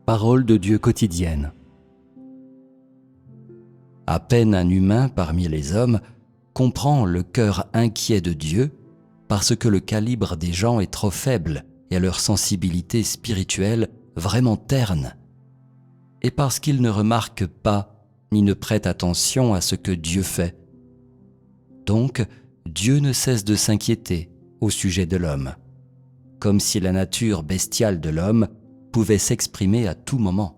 Parole de Dieu quotidienne. À peine un humain parmi les hommes comprend le cœur inquiet de Dieu parce que le calibre des gens est trop faible et leur sensibilité spirituelle vraiment terne, et parce qu'ils ne remarquent pas ni ne prêtent attention à ce que Dieu fait. Donc, Dieu ne cesse de s'inquiéter au sujet de l'homme, comme si la nature bestiale de l'homme pouvait s'exprimer à tout moment.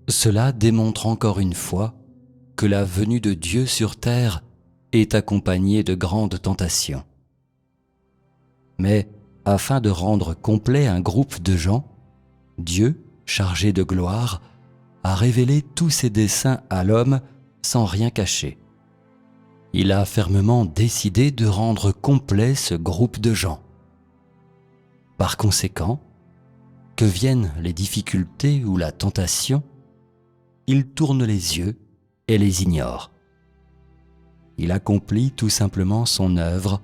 Cela démontre encore une fois que la venue de Dieu sur terre est accompagnée de grandes tentations. Mais afin de rendre complet un groupe de gens, Dieu, chargé de gloire, a révélé tous ses desseins à l'homme sans rien cacher. Il a fermement décidé de rendre complet ce groupe de gens. Par conséquent, que viennent les difficultés ou la tentation, il tourne les yeux et les ignore. Il accomplit tout simplement son œuvre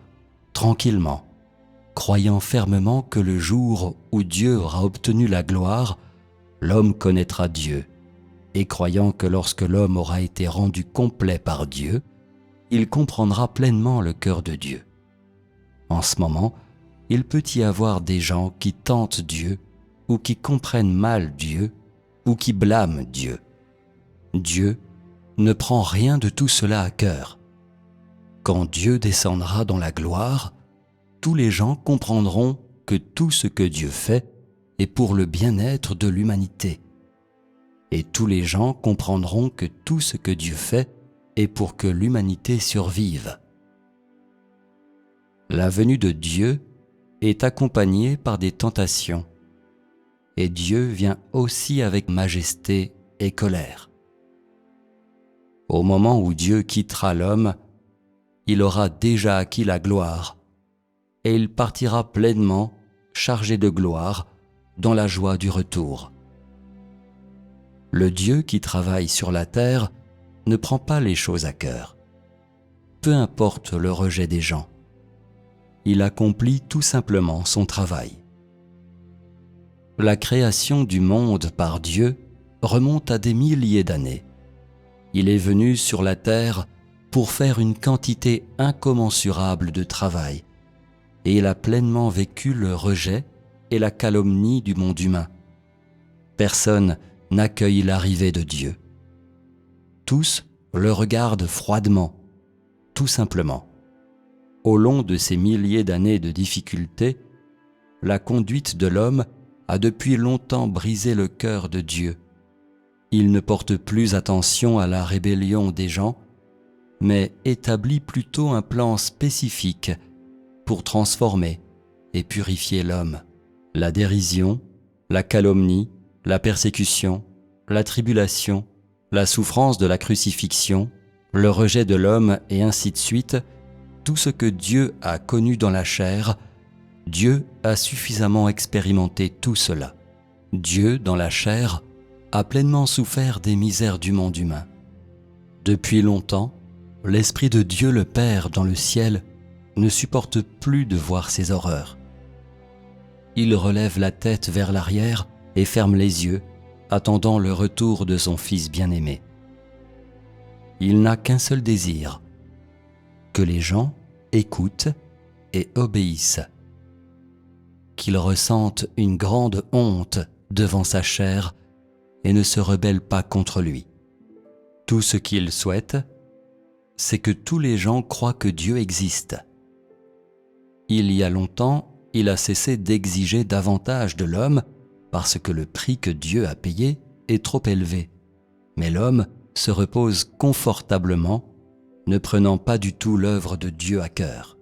tranquillement, croyant fermement que le jour où Dieu aura obtenu la gloire, l'homme connaîtra Dieu, et croyant que lorsque l'homme aura été rendu complet par Dieu, il comprendra pleinement le cœur de Dieu. En ce moment, il peut y avoir des gens qui tentent Dieu, ou qui comprennent mal Dieu, ou qui blâment Dieu. Dieu ne prend rien de tout cela à cœur. Quand Dieu descendra dans la gloire, tous les gens comprendront que tout ce que Dieu fait est pour le bien-être de l'humanité. Et tous les gens comprendront que tout ce que Dieu fait est pour que l'humanité survive. La venue de Dieu est accompagnée par des tentations, et Dieu vient aussi avec majesté et colère. Au moment où Dieu quittera l'homme, il aura déjà acquis la gloire, et il partira pleinement, chargé de gloire, dans la joie du retour. Le Dieu qui travaille sur la terre ne prend pas les choses à cœur. Peu importe le rejet des gens, il accomplit tout simplement son travail. La création du monde par Dieu remonte à des milliers d'années. Il est venu sur la terre pour faire une quantité incommensurable de travail, et il a pleinement vécu le rejet et la calomnie du monde humain. Personne n'accueille l'arrivée de Dieu. Tous le regardent froidement, tout simplement. Au long de ces milliers d'années de difficultés, la conduite de l'homme a depuis longtemps brisé le cœur de Dieu. Il ne porte plus attention à la rébellion des gens, mais établit plutôt un plan spécifique pour transformer et purifier l'homme. La dérision, la calomnie, la persécution, la tribulation, la souffrance de la crucifixion, le rejet de l'homme et ainsi de suite, tout ce que Dieu a connu dans la chair, Dieu a suffisamment expérimenté tout cela. Dieu, dans la chair, a pleinement souffert des misères du monde humain. Depuis longtemps, l'Esprit de Dieu le Père dans le ciel ne supporte plus de voir ces horreurs. Il relève la tête vers l'arrière et ferme les yeux, attendant le retour de son Fils bien-aimé. Il n'a qu'un seul désir, que les gens écoutent et obéissent, qu'ils ressentent une grande honte devant sa chair et ne se rebellent pas contre lui. Tout ce qu'il souhaite, c'est que tous les gens croient que Dieu existe. Il y a longtemps, il a cessé d'exiger davantage de l'homme parce que le prix que Dieu a payé est trop élevé. Mais l'homme se repose confortablement, ne prenant pas du tout l'œuvre de Dieu à cœur.